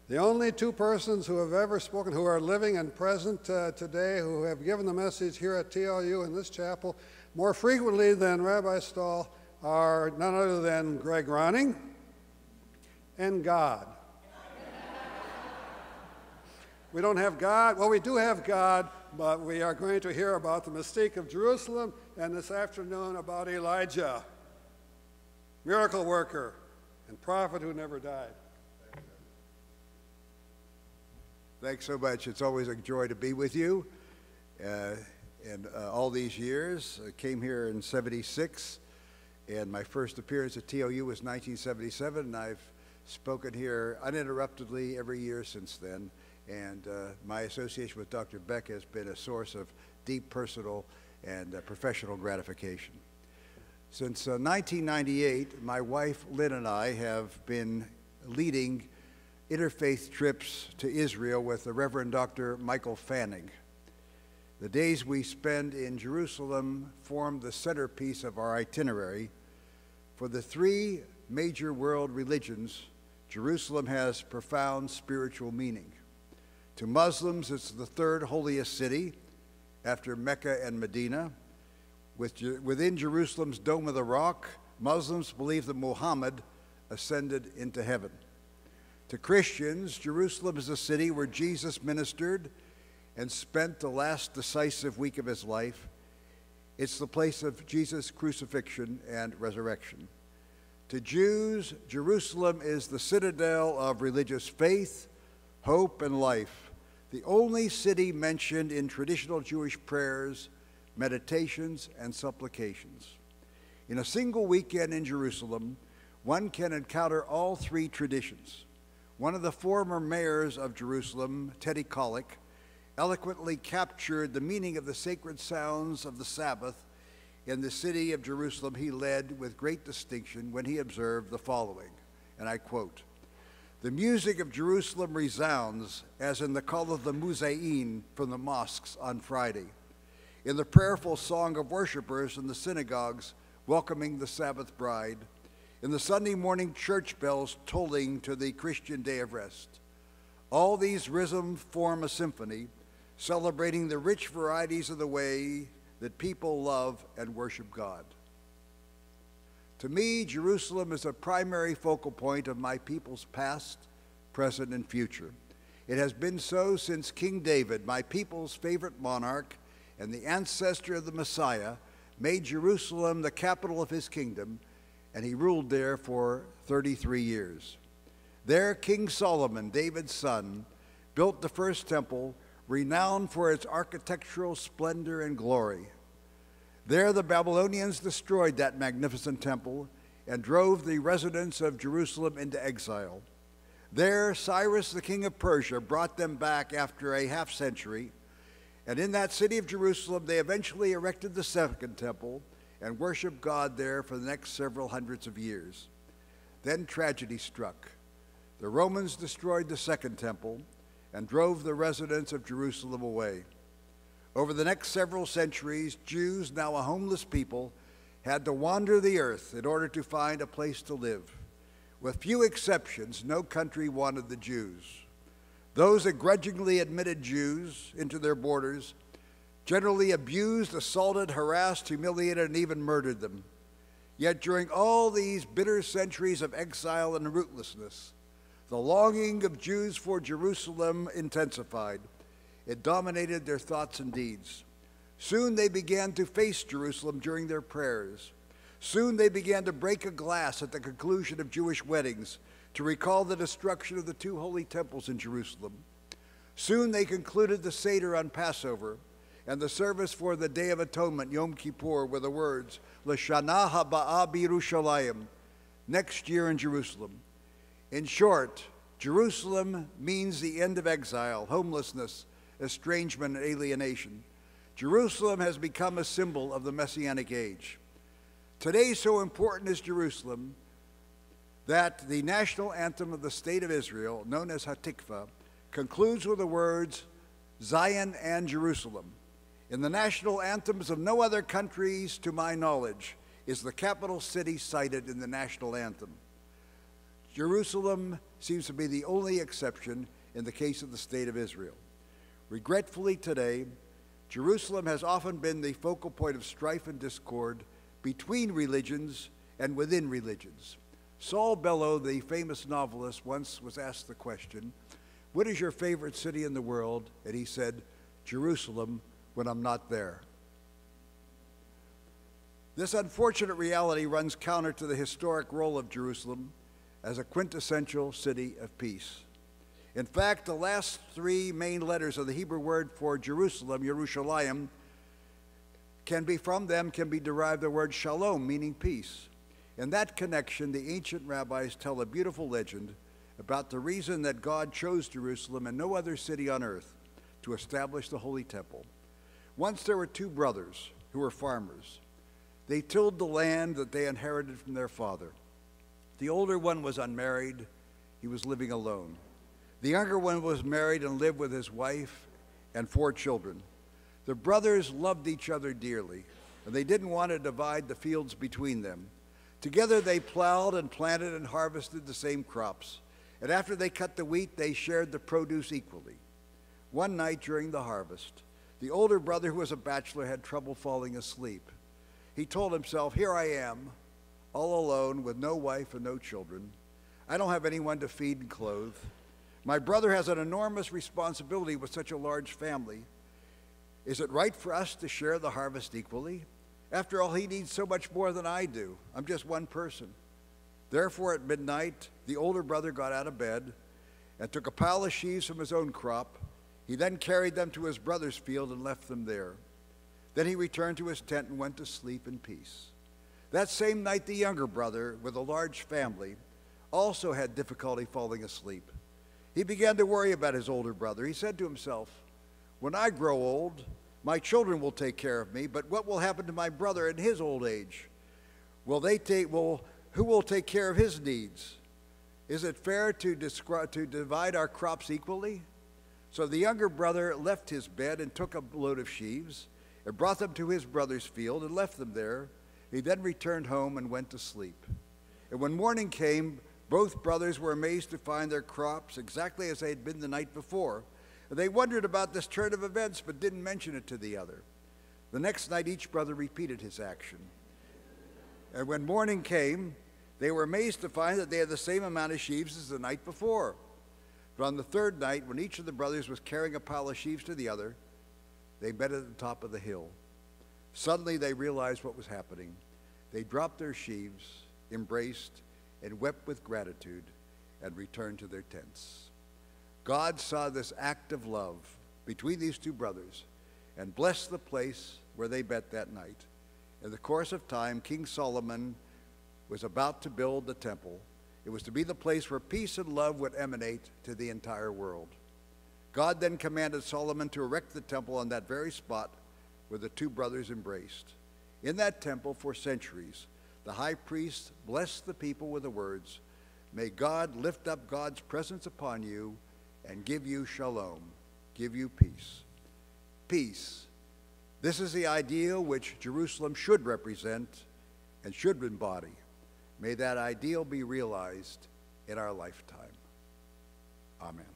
The only two persons who have ever spoken, who are living and present today, who have given the message here at TLU in this chapel more frequently than Rabbi Stahl, are none other than Greg Ronning and God. We don't have God. Well, we do have God, but we are going to hear about the Mystique of Jerusalem, and this afternoon about Elijah, miracle worker and prophet who never died. Thanks so much. It's always a joy to be with you. All these years, I came here in '76, and my first appearance at TLU was 1977, and I've spoken here uninterruptedly every year since then. And my association with Dr. Beck has been a source of deep personal and professional gratification. Since 1998, my wife Lynn and I have been leading interfaith trips to Israel with the Reverend Dr. Michael Fanning. The days we spend in Jerusalem form the centerpiece of our itinerary. For the three major world religions, Jerusalem has profound spiritual meaning. To Muslims, it's the third holiest city after Mecca and Medina. Within Jerusalem's Dome of the Rock, Muslims believe that Muhammad ascended into heaven. To Christians, Jerusalem is a city where Jesus ministered and spent the last decisive week of his life. It's the place of Jesus' crucifixion and resurrection. To Jews, Jerusalem is the citadel of religious faith, hope, and life, the only city mentioned in traditional Jewish prayers, meditations, and supplications. In a single weekend in Jerusalem, one can encounter all three traditions. One of the former mayors of Jerusalem, Teddy Kollek, eloquently captured the meaning of the sacred sounds of the Sabbath in the city of Jerusalem he led with great distinction when he observed the following, and I quote, "The music of Jerusalem resounds as in the call of the Muezzin from the mosques on Friday, in the prayerful song of worshipers in the synagogues welcoming the Sabbath bride, in the Sunday morning church bells tolling to the Christian day of rest. All these rhythms form a symphony, celebrating the rich varieties of the way that people love and worship God. To me, Jerusalem is a primary focal point of my people's past, present, and future. It has been so since King David, my people's favorite monarch and the ancestor of the Messiah, made Jerusalem the capital of his kingdom, and he ruled there for 33 years. There, King Solomon, David's son, built the first temple, renowned for its architectural splendor and glory. There, the Babylonians destroyed that magnificent temple and drove the residents of Jerusalem into exile. There, Cyrus, the king of Persia, brought them back after a half-century, and in that city of Jerusalem, they eventually erected the second temple and worshiped God there for the next several hundreds of years. Then tragedy struck. The Romans destroyed the second temple and drove the residents of Jerusalem away. Over the next several centuries, Jews, now a homeless people, had to wander the earth in order to find a place to live. With few exceptions, no country wanted the Jews. Those that grudgingly admitted Jews into their borders generally abused, assaulted, harassed, humiliated, and even murdered them. Yet during all these bitter centuries of exile and rootlessness, the longing of Jews for Jerusalem intensified. It dominated their thoughts and deeds. Soon they began to face Jerusalem during their prayers. Soon they began to break a glass at the conclusion of Jewish weddings to recall the destruction of the two holy temples in Jerusalem. Soon they concluded the Seder on Passover and the service for the Day of Atonement, Yom Kippur, with the words, L'shana haba'ah b'Yerushalayim, next year in Jerusalem. In short, Jerusalem means the end of exile, homelessness, estrangement, and alienation. Jerusalem has become a symbol of the Messianic age. Today, so important is Jerusalem that the national anthem of the State of Israel, known as Hatikvah, concludes with the words, Zion and Jerusalem. In the national anthems of no other countries, to my knowledge, is the capital city cited in the national anthem. Jerusalem seems to be the only exception in the case of the state of Israel. Regretfully today, Jerusalem has often been the focal point of strife and discord between religions and within religions. Saul Bellow, the famous novelist, once was asked the question, "What is your favorite city in the world?" And he said, "Jerusalem, when I'm not there." This unfortunate reality runs counter to the historic role of Jerusalem as a quintessential city of peace. In fact, the last three main letters of the Hebrew word for Jerusalem, Yerushalayim, can be derived the word shalom, meaning peace. In that connection, the ancient rabbis tell a beautiful legend about the reason that God chose Jerusalem and no other city on earth to establish the Holy Temple. Once there were two brothers who were farmers. They tilled the land that they inherited from their father. The older one was unmarried. He was living alone. The younger one was married and lived with his wife and 4 children. The brothers loved each other dearly, and they didn't want to divide the fields between them. Together they plowed and planted and harvested the same crops, and after they cut the wheat, they shared the produce equally. One night during the harvest, the older brother, who was a bachelor, had trouble falling asleep. He told himself, "Here I am, all alone with no wife and no children. I don't have anyone to feed and clothe. My brother has an enormous responsibility with such a large family. Is it right for us to share the harvest equally? After all, he needs so much more than I do. I'm just one person." Therefore, at midnight, the older brother got out of bed and took a pile of sheaves from his own crop. He then carried them to his brother's field and left them there. Then he returned to his tent and went to sleep in peace. That same night, the younger brother, with a large family, also had difficulty falling asleep. He began to worry about his older brother. He said to himself, "When I grow old, my children will take care of me, but what will happen to my brother in his old age? Who will take care of his needs? Is it fair to divide our crops equally?" So the younger brother left his bed and took a load of sheaves and brought them to his brother's field and left them there. He then returned home and went to sleep. And when morning came, both brothers were amazed to find their crops exactly as they had been the night before. They wondered about this turn of events, but didn't mention it to the other. The next night, each brother repeated his action. And when morning came, they were amazed to find that they had the same amount of sheaves as the night before. But on the third night, when each of the brothers was carrying a pile of sheaves to the other, they met at the top of the hill. Suddenly, they realized what was happening. They dropped their sheaves, embraced, and wept with gratitude, and returned to their tents. God saw this act of love between these two brothers and blessed the place where they met that night. In the course of time, King Solomon was about to build the temple. It was to be the place where peace and love would emanate to the entire world. God then commanded Solomon to erect the temple on that very spot where the two brothers embraced. In that temple, for centuries, the high priest blessed the people with the words, "May God lift up God's presence upon you and give you shalom," give you peace. Peace. This is the ideal which Jerusalem should represent and should embody. May that ideal be realized in our lifetime. Amen.